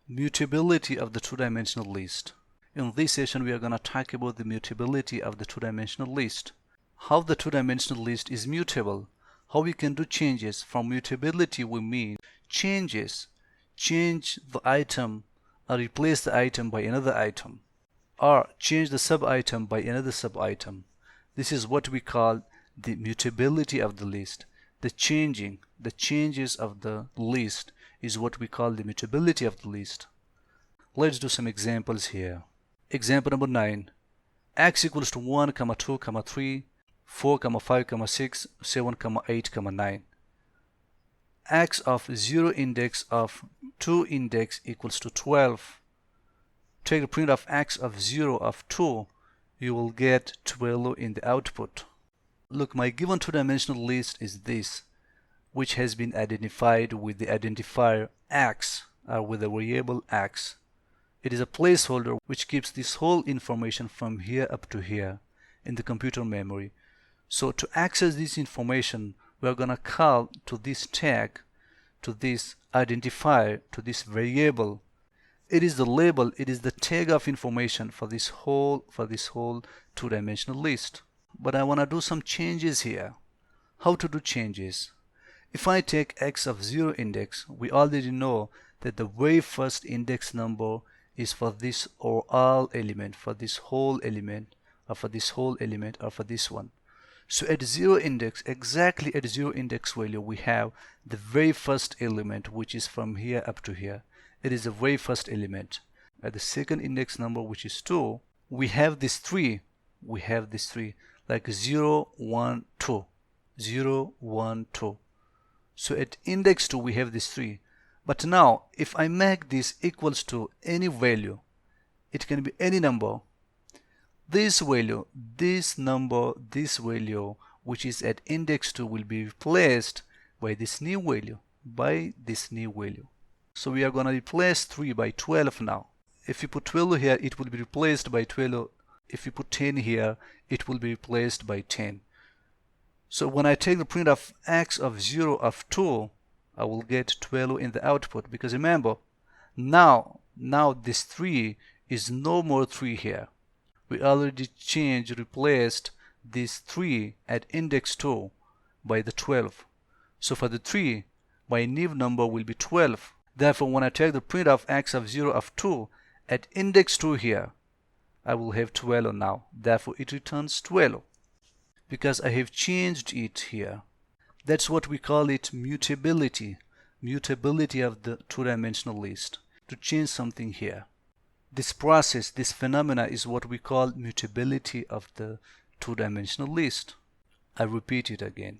Mutability of the two-dimensional list. In this session we are going to talk about the mutability of the two-dimensional list. How the two-dimensional list is mutable. How we can do changes. From mutability we mean changes. Change the item or replace the item by another item. Or change the sub-item by another sub-item. This is what we call the mutability of the list. The changes of the list is what we call the mutability of the list. Let's do some examples here. Example number 9. X equals to 1, 2, 3, 4, 5, 6, 7, 8, 9. X of 0 index of 2 index equals to 12. Take the print of x of 0 of 2, you will get 12 in the output. Look, my given two-dimensional list is this, which has been identified with the identifier x, or with the variable x. It is a placeholder which keeps this whole information from here up to here in the computer memory. So to access this information, we are going to call to this tag, to this identifier, to this variable. It is the label, it is the tag of information for this whole two-dimensional list. But I want to do some changes here. How to do changes? If I take x of 0 index, we already know that the very first index number is for this or all element, for this whole element, or for this whole element, or for this one. So at 0 index, exactly at 0 index value, we have the very first element, which is from here up to here. It is the very first element. At the second index number, which is 2, we have this 3. We have this 3, like 0, 1, 2. 0, 1, 2. So at index 2, we have this 3. But now, if I make this equals to any value, it can be any number. This value, this number, this value, which is at index 2, will be replaced by this new value, So we are going to replace 3 by 12 now. If you put 12 here, it will be replaced by 12. If you put 10 here, it will be replaced by 10. So when I take the print of x of 0 of 2, I will get 12 in the output. Because remember, now this 3 is no more 3 here. We already replaced this 3 at index 2 by the 12. So for the 3, my new number will be 12. Therefore, when I take the print of x of 0 of 2 at index 2 here, I will have 12 now. Therefore, it returns 12 because I have changed it here. That's what we call it mutability. Mutability of the two-dimensional list. To change something here. This process, this phenomena is what we call mutability of the two-dimensional list. I repeat it again.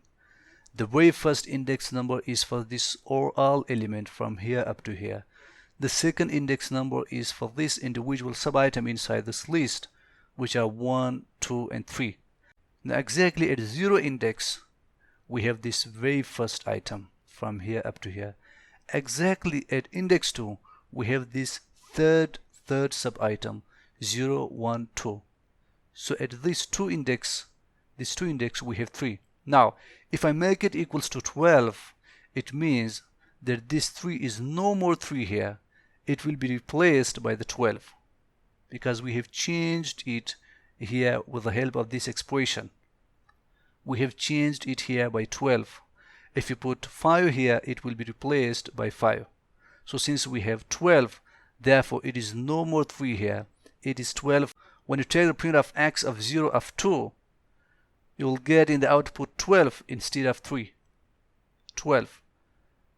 The very first index number is for this or all element from here up to here. The second index number is for this individual sub-item inside this list, which are 1, 2, and 3. Now exactly at 0 index, we have this very first item from here up to here. Exactly at index 2, we have this third sub-item, 0, 1, 2. So at this 2 index, we have 3. Now, if I make it equals to 12, it means that this 3 is no more 3 here. It will be replaced by the 12 because we have changed it here with the help of this expression. We have changed it here by 12. If you put 5 here, it will be replaced by 5. So since we have 12, therefore it is no more 3 here. It is 12. When you take the print of x of 0 of 2, you will get in the output 12 instead of 3. 12.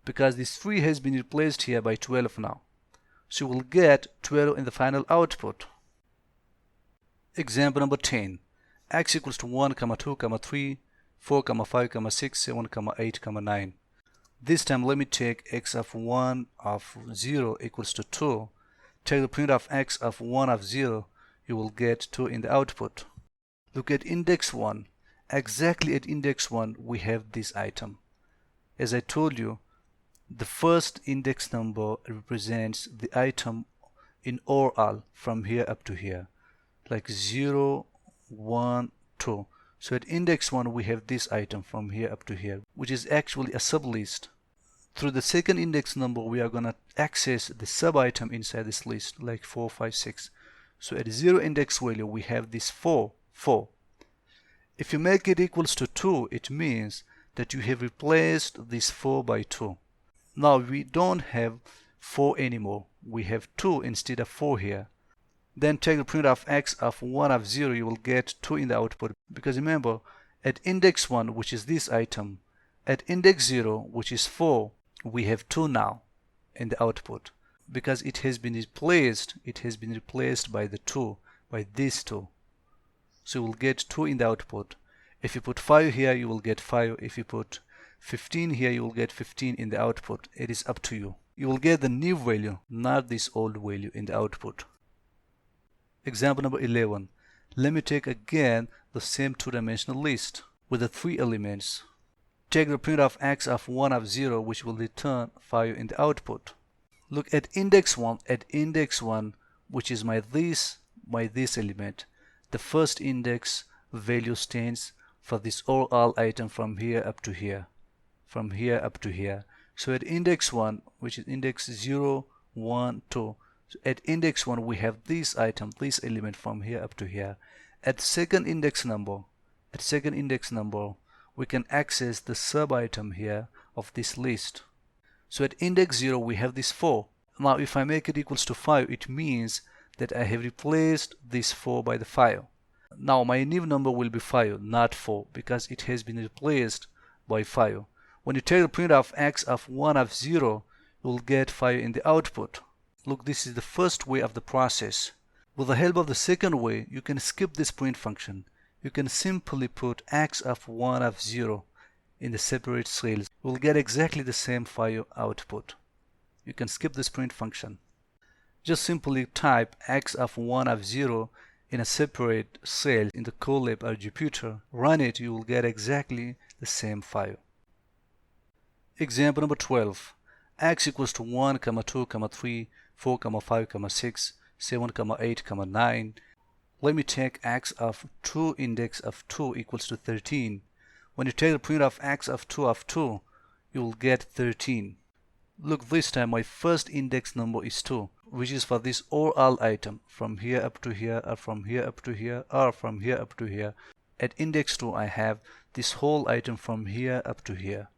Because this 3 has been replaced here by 12 now. So you will get 12 in the final output. Example number 10. X equals to 1, 2, 3, 4, 5, 6, 7, 8, 9. This time let me take x of 1 of 0 equals to 2. Take the print of x of 1 of 0. You will get 2 in the output. Look at index 1. Exactly at index 1 we have this item. As I told you, the first index number represents the item in or all from here up to here, like 0, 1, 2. So at index 1 we have this item from here up to here, which is actually a sublist. Through the second index number, we are going to access the sub-item inside this list, like 4, 5, 6. So at 0 index value, we have this 4. If you make it equals to 2, it means that you have replaced this 4 by 2. Now we don't have 4 anymore. We have 2 instead of 4 here. Then take the print of x of 1 of 0, you will get 2 in the output. Because remember, at index 1, which is this item, at index 0, which is 4, we have 2 now in the output. Because it has been replaced by the 2, by these 2. So you will get 2 in the output. If you put 5 here, you will get 5. If you put 15 here, you will get 15 in the output. It is up to you. You will get the new value, not this old value in the output. Example number 11. Let me take again the same two-dimensional list with the 3 elements. Take the print of x of 1 of 0, which will return 5 in the output. Look at index 1, which is my this element. The first index value stands for this all item from here up to here. So at index 1, which is index 0, 1, 2. So at index 1, we have this item, this element from here up to here. At second index number, we can access the sub item here of this list. So at index 0, we have this 4. Now if I make it equals to 5, it means that I have replaced this 4 by the 5. Now my new number will be 5, not 4, because it has been replaced by 5. When you take the print of x of 1 of 0, you will get 5 in the output. Look, this is the first way of the process. With the help of the second way, you can skip this print function. You can simply put x of 1 of 0 in the separate cells. You will get exactly the same 5 output. You can skip this print function. Just simply type x of 1 of 0 in a separate cell in the Colab or Jupyter. Run it, you will get exactly the same 5. Example number 12. X equals to 1, 2, 3, 4, 5, 6, 7, 8, 9. Let me take x of 2 index of 2 equals to 13. When you take the print of x of 2, you will get 13. Look, this time my first index number is 2, which is for this all item from here up to here, or from here up to here, or from here up to here. At index 2, I have this whole item from here up to here.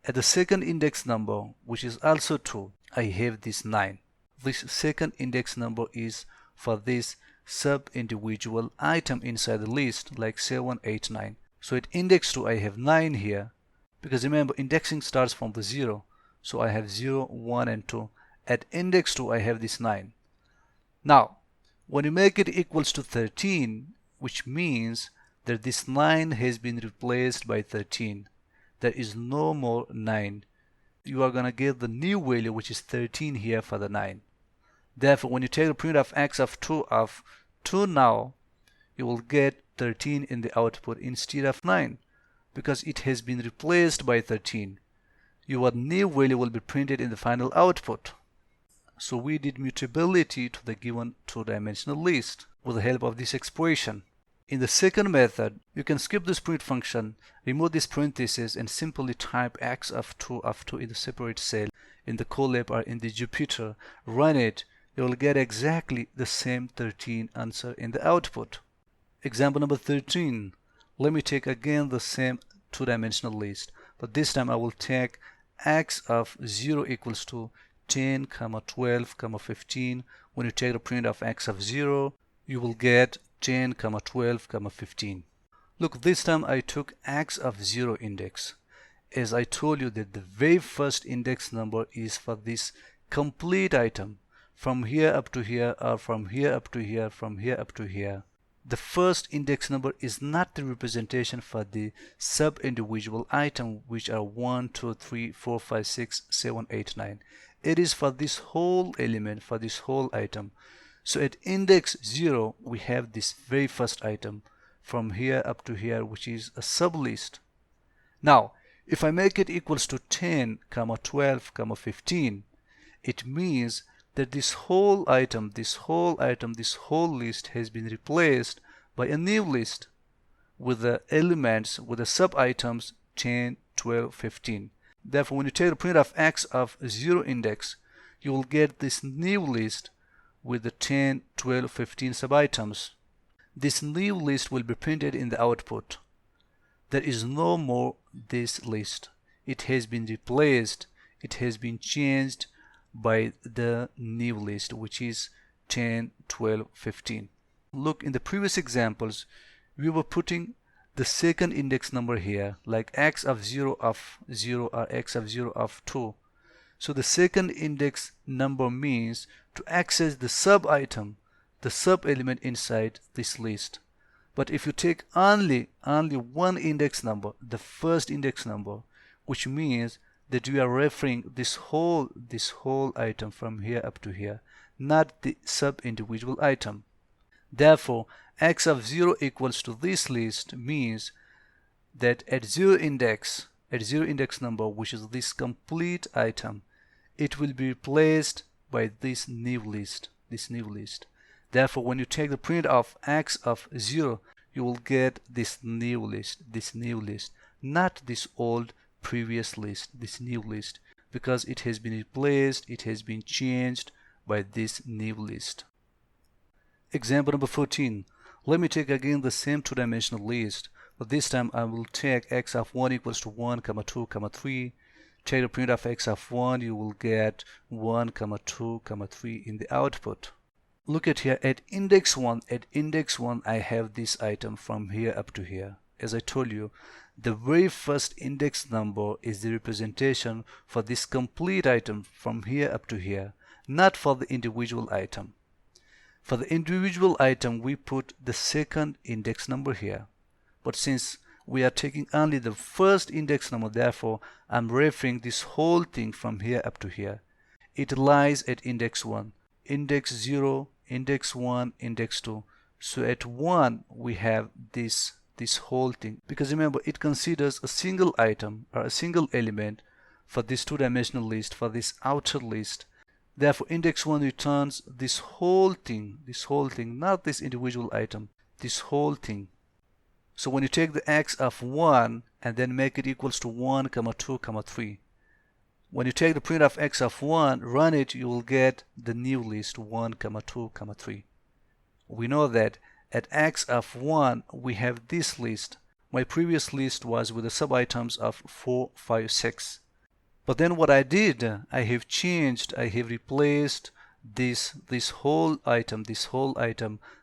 At the second index number, which is also 2, I have this 9. This second index number is for this sub-individual item inside the list, like 7, 8, 9. So at index 2, I have 9 here, because remember, indexing starts from the 0. So I have 0, 1, and 2. At index 2, I have this 9. Now, when you make it equals to 13, which means that this 9 has been replaced by 13. There is no more 9. You are going to get the new value, which is 13 here for the 9. Therefore, when you take the print of x of 2 now, you will get 13 in the output instead of 9, because it has been replaced by 13. Your new value will be printed in the final output. So we did mutability to the given two-dimensional list with the help of this expression. In the second method, you can skip this print function, remove this parenthesis, and simply type x of 2 in the separate cell in the Colab or in the Jupyter. Run it. You will get exactly the same 13 answer in the output. Example number 13. Let me take again the same two-dimensional list, but this time I will take x of 0 equals to 10, 12, 15. When you take the print of x of 0, you will get 10, 12, 15. Look, this time I took x of 0 index. As I told you that the very first index number is for this complete item from here up to here, or from here up to here, from here up to here. The first index number is not the representation for the sub-individual item, which are 1, 2, 3, 4, 5, 6, 7, 8, 9. It is for this whole element, for this whole item. So at index 0, we have this very first item from here up to here, which is a sublist. Now, if I make it equals to 10, 12, 15, it means that this whole item, this whole list has been replaced by a new list with the elements, with the sub-items 10, 12, 15. Therefore, when you take the print of x of 0 index, you will get this new list with the 10, 12, 15 sub-items. This new list will be printed in the output. There is no more this list. It has been replaced, it has been changed by the new list, which is 10, 12, 15. Look, in the previous examples, we were putting the second index number here, like x of 0 of 0 or x of 0 of 2. So the second index number means to access the sub-item, the sub-element inside this list. But if you take only one index number, the first index number, which means that you are referring this whole item from here up to here, not the sub-individual item. Therefore, x of 0 equals to this list means that at 0 index number, which is this complete item, it will be replaced by this new list. Therefore, when you take the print of x of 0, you will get this new list, not this old previous list, this new list, because it has been replaced, it has been changed by this new list. Example number 14. Let me take again the same two-dimensional list, but this time I will take x of 1 equals to 1, 2, 3. Take the print of x of 1, you will get 1, 2, 3 in the output. Look at here, at index 1, I have this item from here up to here. As I told you, the very first index number is the representation for this complete item from here up to here, not for the individual item. For the individual item, we put the second index number here. But since we are taking only the first index number, therefore, I'm referring this whole thing from here up to here. It lies at index 1, index 0, index 1, index 2. So at 1, we have this whole thing. Because remember, it considers a single item or a single element for this two-dimensional list, for this outer list. Therefore, index 1 returns this whole thing, not this individual item, this whole thing. So when you take the x of 1 and then make it equals to 1, 2, 3. When you take the print of x of 1, run it, you will get the new list 1, 2, 3. We know that at x of 1, we have this list. My previous list was with the sub-items of 4, 5, 6. But then what I did, I have replaced this whole item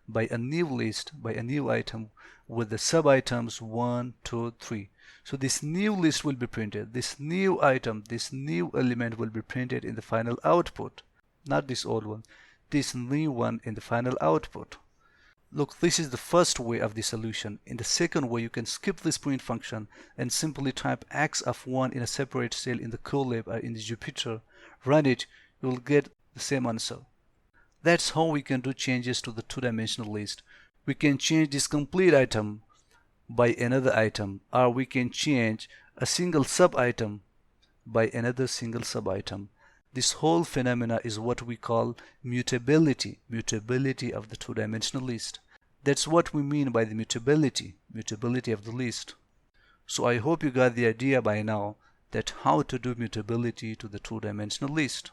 by a new list, by a new item with the sub-items 1, 2, 3. So this new list will be printed. This new item, this new element will be printed in the final output. Not this old one, this new one in the final output. Look, this is the first way of the solution. In the second way, you can skip this print function and simply type x of 1 in a separate cell in the Colab or in the Jupyter. Run it, you will get the same answer. That's how we can do changes to the two-dimensional list. We can change this complete item by another item, or we can change a single sub-item by another single sub-item. This whole phenomena is what we call mutability of the two-dimensional list. That's what we mean by the mutability of the list. So I hope you got the idea by now that how to do mutability to the two-dimensional list.